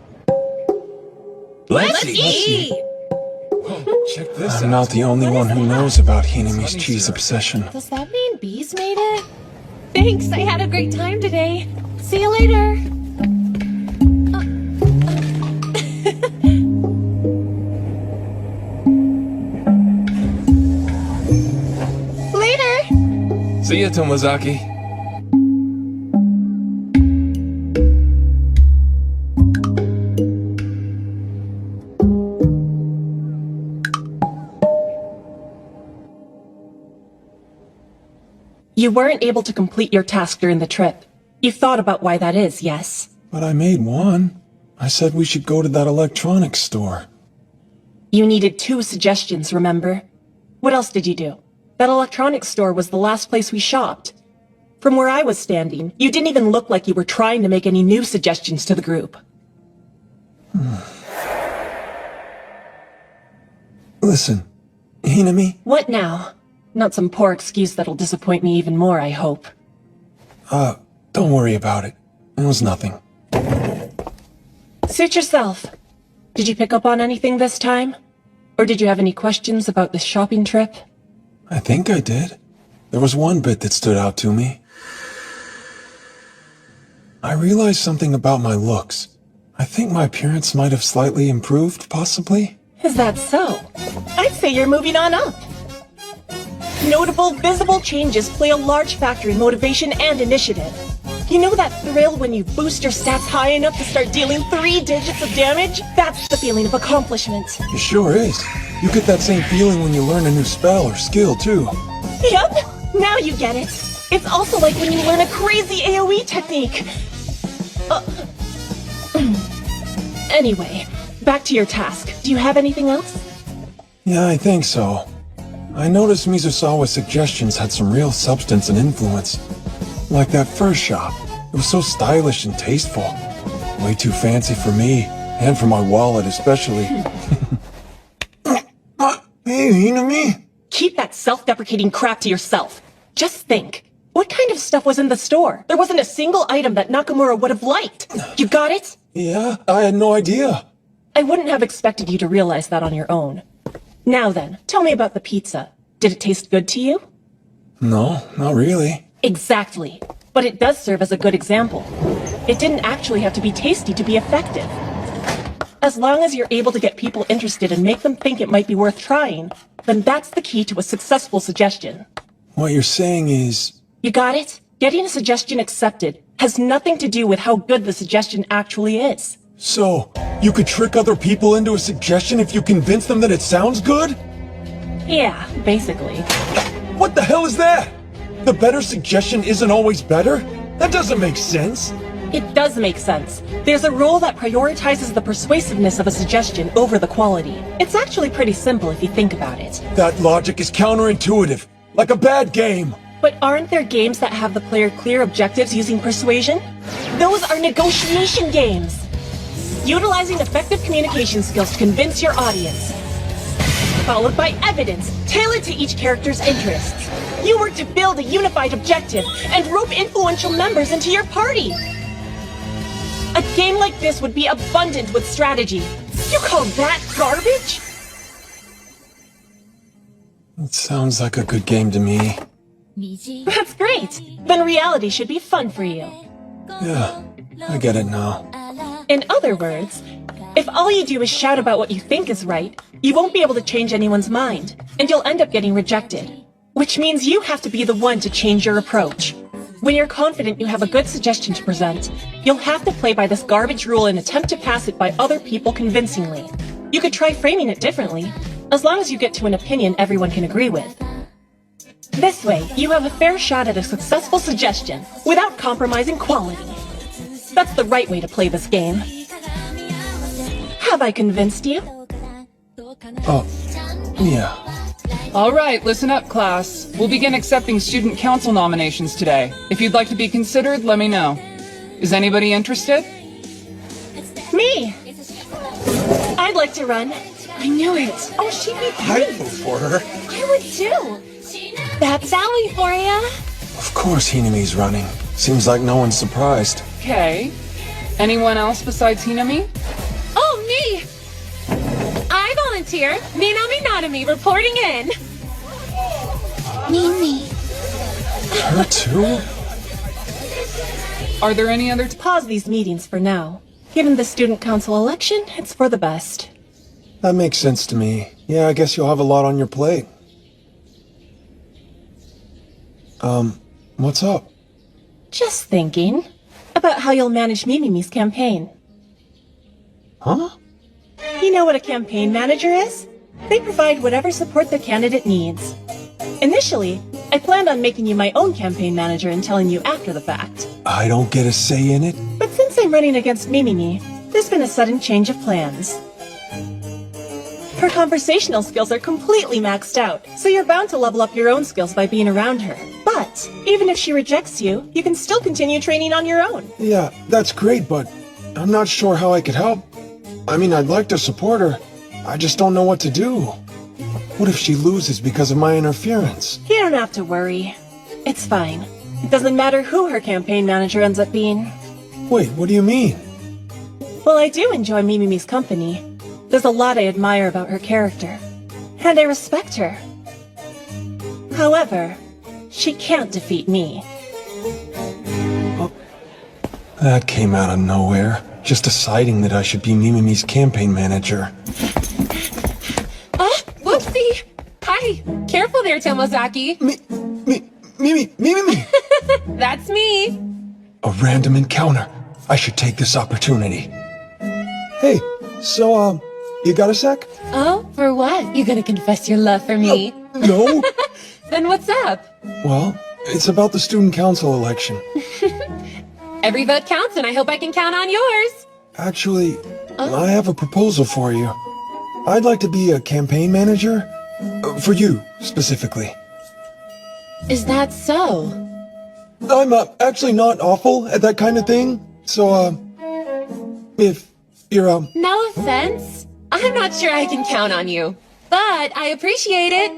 Let's eat! Check this out. I'm not the only one who knows about Hinami's cheese obsession. Does that mean Bees made it? Thanks, I had a great time today. See you later. Later! See ya, Tomozaki. You weren't able to complete your task during the trip. You've thought about why that is, yes? But I made one. I said we should go to that electronics store. You needed 2 suggestions, remember? What else did you do? That electronics store was the last place we shopped. From where I was standing, you didn't even look like you were trying to make any new suggestions to the group. Listen, Hinami? What now? Not some poor excuse that'll disappoint me even more, I hope. Don't worry about it. It was nothing. Suit yourself. Did you pick up on anything this time? Or did you have any questions about this shopping trip? I think I did. There was one bit that stood out to me. I realized something about my looks. I think my appearance might have slightly improved, possibly? Is that so? I'd say you're moving on up. Notable, visible changes play a large factor in motivation and initiative. You know that thrill when you boost your stats high enough to start dealing 3 digits of damage? That's the feeling of accomplishment. It sure is. You get that same feeling when you learn a new spell or skill, too. Yup, now you get it. It's also like when you learn a crazy AoE technique. Anyway, back to your task. Do you have anything else? Yeah, I think so. I noticed Mizusawa's suggestions had some real substance and influence. Like that first shop. It was so stylish and tasteful. Way too fancy for me, and for my wallet especially. Hey, Hinami? Keep that self-deprecating crap to yourself. Just think. What kind of stuff was in the store? There wasn't a single item that Nakamura would have liked. You got it? Yeah, I had no idea. I wouldn't have expected you to realize that on your own. Now then, tell me about the pizza. Did it taste good to you? No, not really. Exactly. But it does serve as a good example. It didn't actually have to be tasty to be effective. As long as you're able to get people interested and make them think it might be worth trying, then that's the key to a successful suggestion. What you're saying is... You got it? Getting a suggestion accepted has nothing to do with how good the suggestion actually is. So, you could trick other people into a suggestion if you convince them that it sounds good? Yeah, basically. What the hell is that? The better suggestion isn't always better? That doesn't make sense. It does make sense. There's a rule that prioritizes the persuasiveness of a suggestion over the quality. It's actually pretty simple if you think about it. That logic is counterintuitive, like a bad game. But aren't there games that have the player clear objectives using persuasion? Those are negotiation games. Utilizing effective communication skills to convince your audience. Followed by evidence, tailored to each character's interests. You work to build a unified objective and rope influential members into your party. A game like this would be abundant with strategy. You call that garbage? It sounds like a good game to me. That's great. Then reality should be fun for you. Yeah, I get it now. In other words, if all you do is shout about what you think is right, you won't be able to change anyone's mind, and you'll end up getting rejected. Which means you have to be the one to change your approach. When you're confident you have a good suggestion to present, you'll have to play by this garbage rule and attempt to pass it by other people convincingly. You could try framing it differently, as long as you get to an opinion everyone can agree with. This way, you have a fair shot at a successful suggestion, without compromising quality. That's the right way to play this game. Have I convinced you? Oh, yeah. All right, listen up, class. We'll begin accepting student council nominations today. If you'd like to be considered, let me know. Is anybody interested? Me! I'd like to run. I knew it. Oh, she'd be great. I'd vote for her. I would too. That's Sally for ya. Of course Hinami's running. Seems like no one's surprised. Okay. Anyone else besides Hinami? Oh, me! I volunteer. Minami Nanami reporting in. Mimi. Her too? Are there any other... Pause these meetings for now. Given the student council election, it's for the best. That makes sense to me. Yeah, I guess you'll have a lot on your plate. What's up? Just thinking about how you'll manage Mimimi's campaign. Huh? You know what a campaign manager is? They provide whatever support the candidate needs. Initially, I planned on making you my own campaign manager and telling you after the fact. I don't get a say in it? But since I'm running against Mimimi, there's been a sudden change of plans. Her conversational skills are completely maxed out, so you're bound to level up your own skills by being around her. But, even if she rejects you, you can still continue training on your own. Yeah, that's great, but I'm not sure how I could help. I mean, I'd like to support her. I just don't know what to do. What if she loses because of my interference? You don't have to worry. It's fine. It doesn't matter who her campaign manager ends up being. Wait, what do you mean? Well, I do enjoy Mimimi's company. There's a lot I admire about her character. And I respect her. However, she can't defeat me. Oh, that came out of nowhere. Just deciding that I should be Mimimi's campaign manager. Whoopsie! Hi! Careful there, Tomozaki. Mimi! That's me! A random encounter. I should take this opportunity. Hey, so, you got a sec? Oh, for what? You gonna confess your love for me? No. Then what's up? Well, it's about the student council election. Every vote counts, and I hope I can count on yours. Actually, I have a proposal for you. I'd like to be a campaign manager. For you, specifically. Is that so? I'm actually not awful at that kind of thing. So, if you're, No offense. I'm not sure I can count on you, but I appreciate it.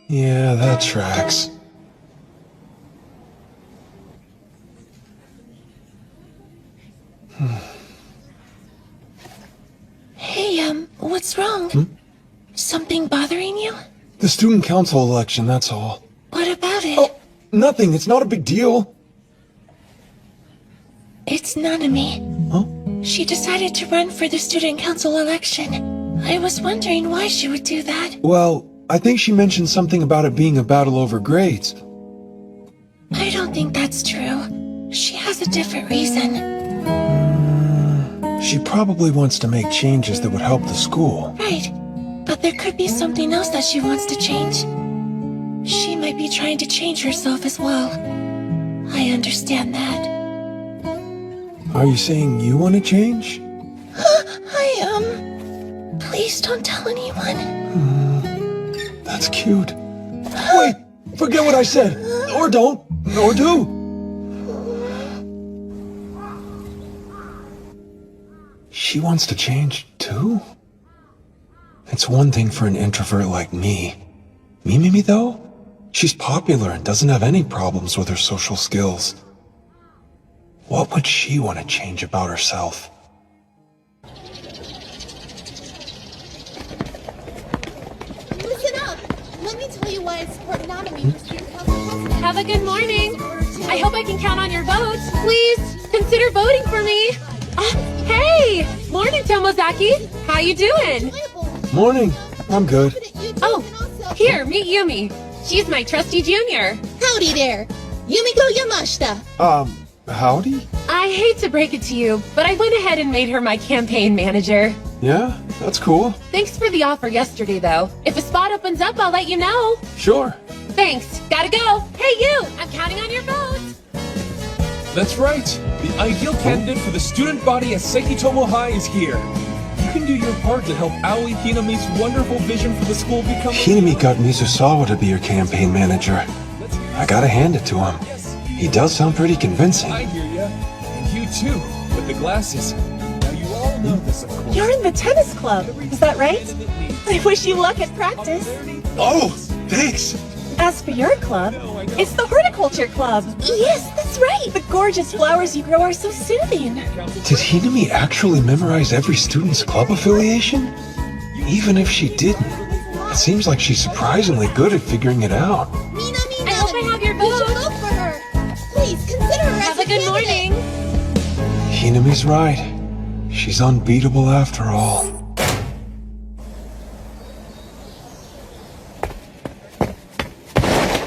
Yeah, that tracks. Hey, what's wrong? Something bothering you? The student council election, that's all. What about it? Oh, nothing. It's not a big deal. It's Nanami. Huh? She decided to run for the student council election. I was wondering why she would do that. Well, I think she mentioned something about it being a battle over grades. I don't think that's true. She has a different reason. She probably wants to make changes that would help the school. Right. But there could be something else that she wants to change. She might be trying to change herself as well. I understand that. Are you saying you want to change? Please don't tell anyone. That's cute. Wait, forget what I said. Or don't. Or do. She wants to change, too? It's one thing for an introvert like me. Mimi, though? She's popular and doesn't have any problems with her social skills. What would she want to change about herself? Listen up! Let me tell you why I support Nanami for student council president. Have a good morning. I hope I can count on your votes. Please consider voting for me. Hey! Morning, Tomozaki. How you doing? Morning. I'm good. Oh, here, meet Yumi. She's my trusty junior. Howdy there! Yumiko Yamashita! Howdy? I hate to break it to you, but I went ahead and made her my campaign manager. Yeah, that's cool. Thanks for the offer yesterday, though. If a spot opens up, I'll let you know. Sure. Thanks. Gotta go. Hey, you! I'm counting on your votes. That's right. The ideal candidate for the student body at Sekitomo High is here. You can do your part to help Aoi Hinami's wonderful vision for the school become... Hinami got Mizusawa to be your campaign manager. I gotta hand it to him. He does sound pretty convincing. I hear ya. And you too, with the glasses. Now you all know this, of course. You're in the tennis club, is that right? I wish you luck at practice. Oh, thanks. As for your club, it's the horticulture club. Yes, that's right. The gorgeous flowers you grow are so soothing. Did Hinami actually memorize every student's club affiliation? Even if she didn't, it seems like she's surprisingly good at figuring it out. I hope I have your You should votes. vote for her! Please consider her Have as a good candidate. morning. Hinami's right. She's unbeatable after all.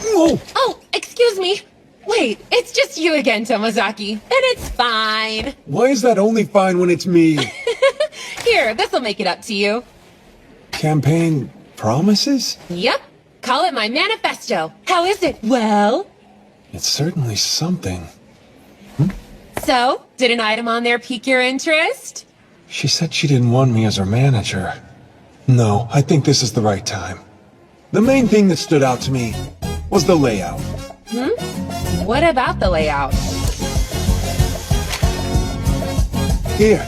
Whoa! Oh, excuse me. Wait, it's just you again, Tomozaki. Then it's fine. Why is that only fine when it's me? Here, this'll make it up to you. Campaign promises? Yep. Call it my manifesto. How is it? Well? It's certainly something. So, did an item on there pique your interest? She said she didn't want me as her manager. No, I think this is the right time. The main thing that stood out to me was the layout. What about the layout? Here,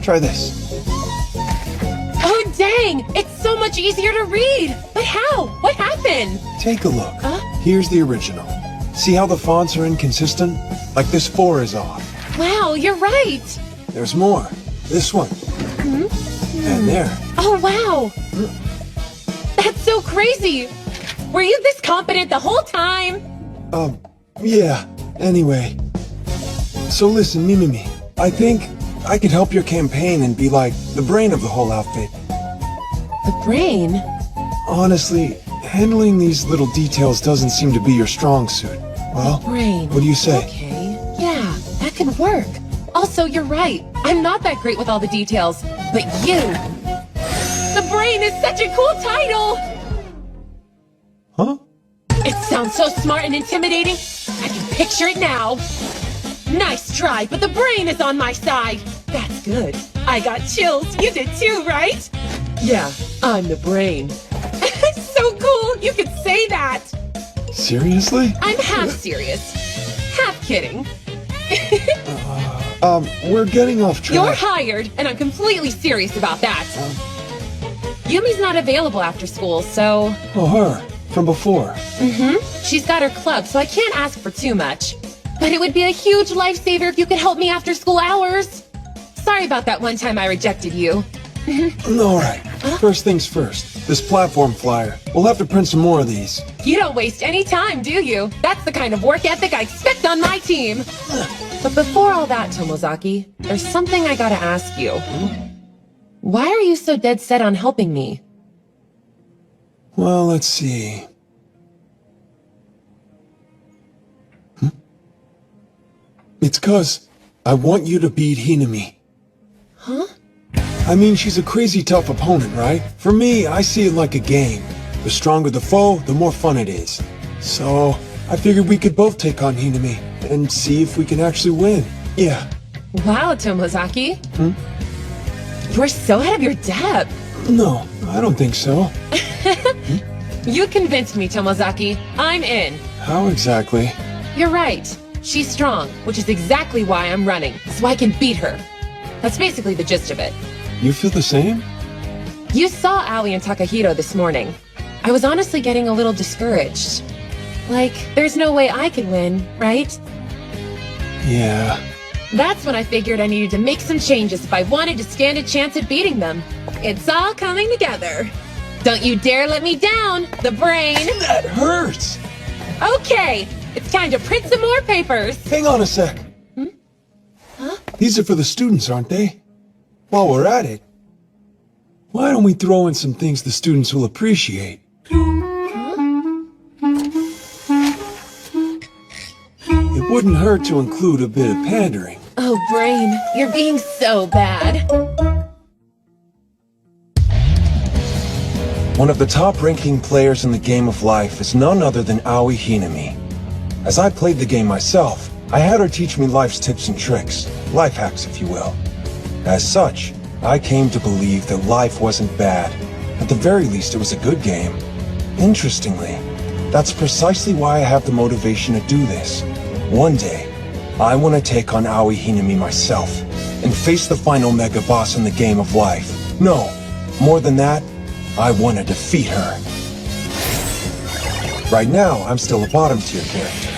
try this. Oh, dang! It's so much easier to read! But how? What happened? Take a look. Here's the original. See how the fonts are inconsistent? Like this 4 is off. Wow, you're right! There's more. This one. And there. Oh, wow! That's so crazy! Were you this competent the whole time? Yeah. Anyway. So listen, Mimimi. I think I could help your campaign and be like the brain of the whole outfit. The brain? Honestly, handling these little details doesn't seem to be your strong suit. Well, Brain. what do you say? Okay. Yeah, that could work. Also, you're right. I'm not that great with all the details. But you... The Brain is such a cool title! Huh? It sounds so smart and intimidating. I can picture it now. Nice try, but the Brain is on my side. That's good. I got chills. You did too, right? Yeah, I'm the Brain. So cool. You could say that. Seriously? I'm half serious. Half kidding. We're getting off track. You're hired, and I'm completely serious about that. Yumi's not available after school, so... Oh, her. From before. She's got her club, so I can't ask for too much. But it would be a huge lifesaver if you could help me after school hours. Sorry about that one time I rejected you. Alright. First things first. This platform flyer. We'll have to print some more of these. You don't waste any time, do you? That's the kind of work ethic I expect on my team. But before all that, Tomozaki, there's something I gotta ask you. Why are you so dead set on helping me? Well, let's see. It's 'cause I want you to beat Hinami. Huh? I mean, she's a crazy tough opponent, right? For me, I see it like a game. The stronger the foe, the more fun it is. So, I figured we could both take on Hinami and see if we can actually win. Yeah. Wow, Tomozaki. You're so ahead of your depth. No, I don't think so. You convinced me, Tomozaki. I'm in. How exactly? You're right. She's strong, which is exactly why I'm running, so I can beat her. That's basically the gist of it. You feel the same? You saw Aoi and Takahiro this morning. I was honestly getting a little discouraged. Like, there's no way I could win, right? Yeah. That's when I figured I needed to make some changes if I wanted to stand a chance at beating them. It's all coming together. Don't you dare let me down, the Brain! That hurts! Okay, it's time to print some more papers. Hang on a sec. Huh? These are for the students, aren't they? While we're at it, why don't we throw in some things the students will appreciate? It wouldn't hurt to include a bit of pandering. Oh, Brain, you're being so bad. One of the top-ranking players in the game of life is none other than Aoi Hinami. As I played the game myself, I had her teach me life's tips and tricks, life hacks if you will. As such, I came to believe that life wasn't bad. At the very least, it was a good game. Interestingly, that's precisely why I have the motivation to do this. One day, I want to take on Aoi Hinami myself, and face the final mega boss in the game of life. No, more than that, I want to defeat her. Right now, I'm still a bottom tier character.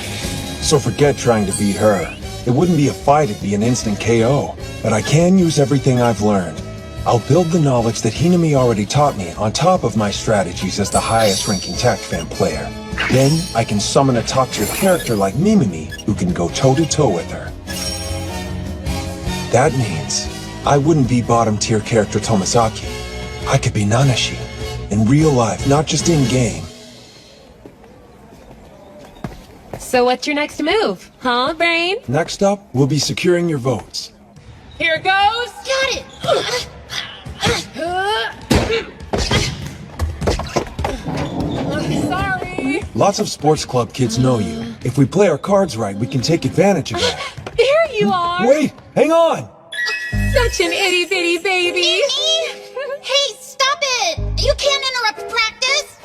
So forget trying to beat her. It wouldn't be a fight, it'd be an instant KO. But I can use everything I've learned. I'll build the knowledge that Hinami already taught me on top of my strategies as the highest ranking TAC-fan player. Then, I can summon a top tier character like Mimimi who can go toe to toe with her. That means I wouldn't be bottom tier character Tomozaki. I could be Nanashi. In real life, not just in game. So what's your next move, huh, Brain? Next up, we'll be securing your votes. Here goes! Got it! Sorry! Lots of sports club kids know you. If we play our cards right, we can take advantage of that. There you are! Wait! Hang on! Such an itty-bitty baby! Hey, stop it! You can't interrupt practice!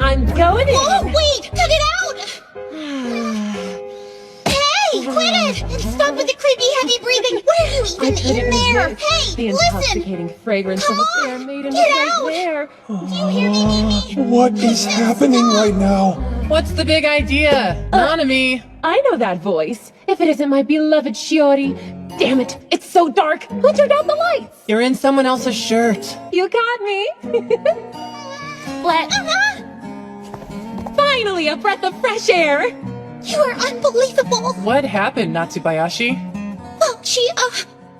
I'm going in! Whoa, wait! Cut it out! Hey, quit it! And stop with the creepy heavy breathing! What are you even in there? Hey, the listen! intoxicating fragrance Come of a on, fair maiden get right out! there. Do you hear me, Mimi? What is happening right now? What's the big idea? Nanami! I know that voice. If it isn't my beloved Shiori. Damn it, it's so dark. Who turned out the lights? You're in someone else's shirt. You got me. Finally, a breath of fresh air. You are unbelievable! What happened, Natsubayashi? Oh,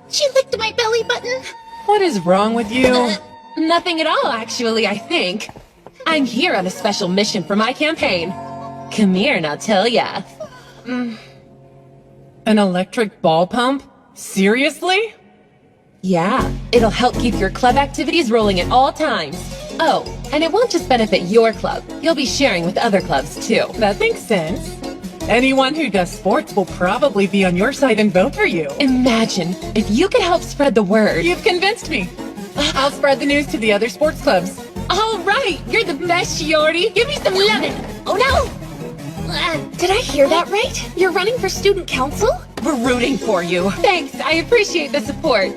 she licked my belly button. What is wrong with you? Nothing at all, actually, I think. I'm here on a special mission for my campaign. Come here and I'll tell ya. An electric ball pump? Seriously? Yeah, it'll help keep your club activities rolling at all times. Oh, and it won't just benefit your club. You'll be sharing with other clubs, too. That makes sense. Anyone who does sports will probably be on your side and vote for you. Imagine if you could help spread the word. You've convinced me. I'll spread the news to the other sports clubs. All right, you're the best, Shiori. Give me some lemon. Oh no! Did I hear that right? You're running for student council? We're rooting for you. Thanks, I appreciate the support.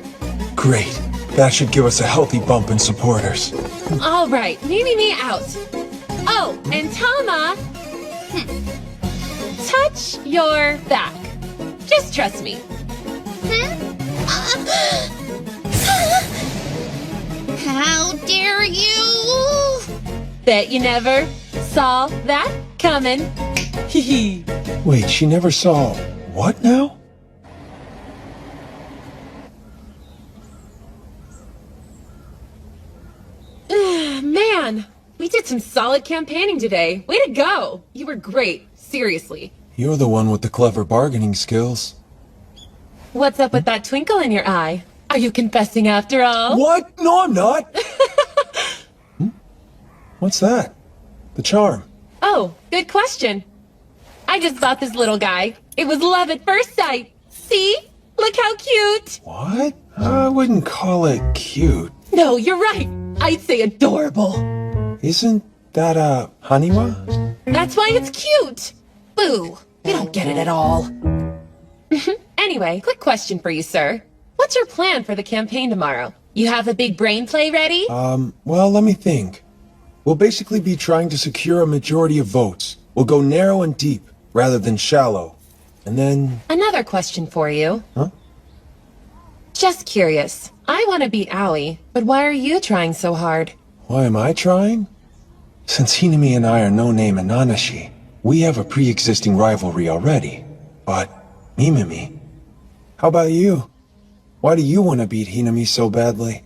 Great. That should give us a healthy bump in supporters. All right, me out. Oh, and Tama, touch your back. Just trust me. How dare you! Bet you never saw that coming. Hee. Wait, she never saw what now? Man, we did some solid campaigning today. Way to go. You were great, seriously. You're the one with the clever bargaining skills. What's up with that twinkle in your eye? Are you confessing after all? What? No, I'm not. What's that? The charm. Oh, good question. I just bought this little guy. It was love at first sight. See? Look how cute. What? I wouldn't call it cute. No, you're right. I'd say adorable. Isn't that a Haniwa? That's why it's cute. Boo. You don't get it at all. Anyway, quick question for you, sir. What's your plan for the campaign tomorrow? You have a big brain play ready? Well, let me think. We'll basically be trying to secure a majority of votes. We'll go narrow and deep, rather than shallow. And then... Another question for you. Huh? Just curious. I want to beat Aoi, but why are you trying so hard? Why am I trying? Since Hinami and I are no name in Nanashi, we have a pre-existing rivalry already. But, Mimimi, how about you? Why do you want to beat Hinami so badly?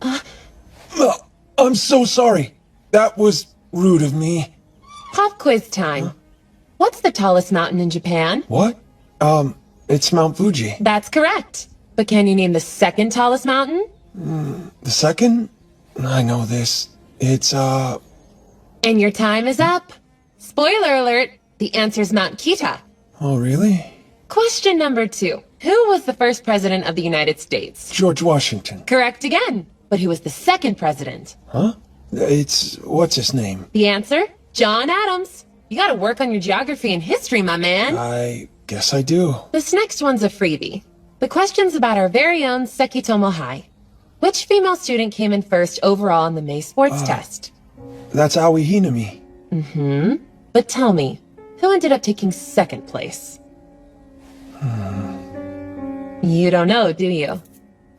I'm so sorry. That was rude of me. Pop quiz time. What's the tallest mountain in Japan? What? It's Mount Fuji. That's correct. But can you name the second tallest mountain? The second? I know this. It's, And your time is up. Spoiler alert, the answer's Mount Kita. Oh, really? Question number 2. Who was the first president of the United States? George Washington. Correct again. But who was the second president? Huh? What's his name? The answer? John Adams. You gotta work on your geography and history, my man. I guess I do. This next one's a freebie. The question's about our very own Sekitomo High. Which female student came in first overall on the May sports test? That's Aoi Hinami. But tell me, who ended up taking second place? You don't know, do you?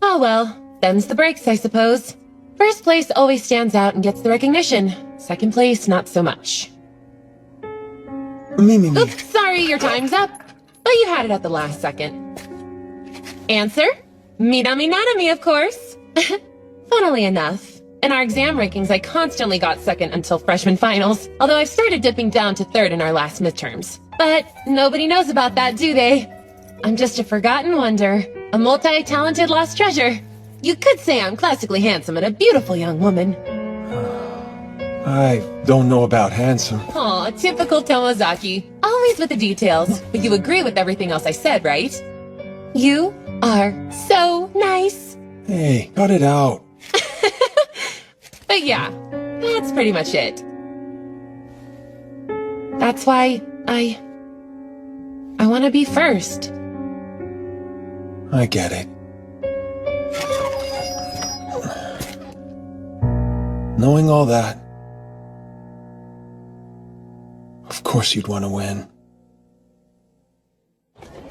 Oh well, them's the breaks, I suppose. First place always stands out and gets the recognition. Second place, not so much. Me. Oops, sorry, your time's up. But you had it at the last second. Answer? Minami Nanami, of course. Funnily enough, in our exam rankings, I constantly got second until freshman finals, although I've started dipping down to third in our last midterms. But nobody knows about that, do they? I'm just a forgotten wonder, a multi-talented lost treasure. You could say I'm classically handsome and a beautiful young woman. I don't know about handsome. Aw, typical Tomozaki. Always with the details, but you agree with everything else I said, right? You are so nice. Hey, cut it out. But yeah, that's pretty much it. That's why I want to be first. I get it. Knowing all that, of course you'd want to win.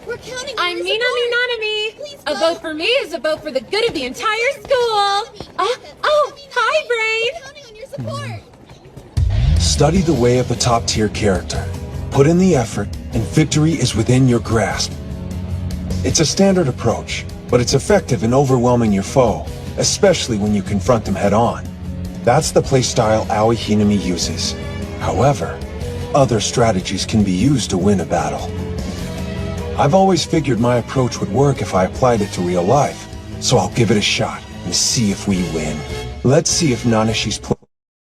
We're counting on I'm your Minami support. Nanami. Please A vote. vote for me is a vote for the good of the entire school. Hi, Brain. Counting on your support. Study the way of the top-tier character. Put in the effort, and victory is within your grasp. It's a standard approach, but it's effective in overwhelming your foe, especially when you confront them head-on. That's the playstyle Aoi Hinami uses. However, other strategies can be used to win a battle. I've always figured my approach would work if I applied it to real life. So I'll give it a shot and see if we win. Let's see if Nanashi's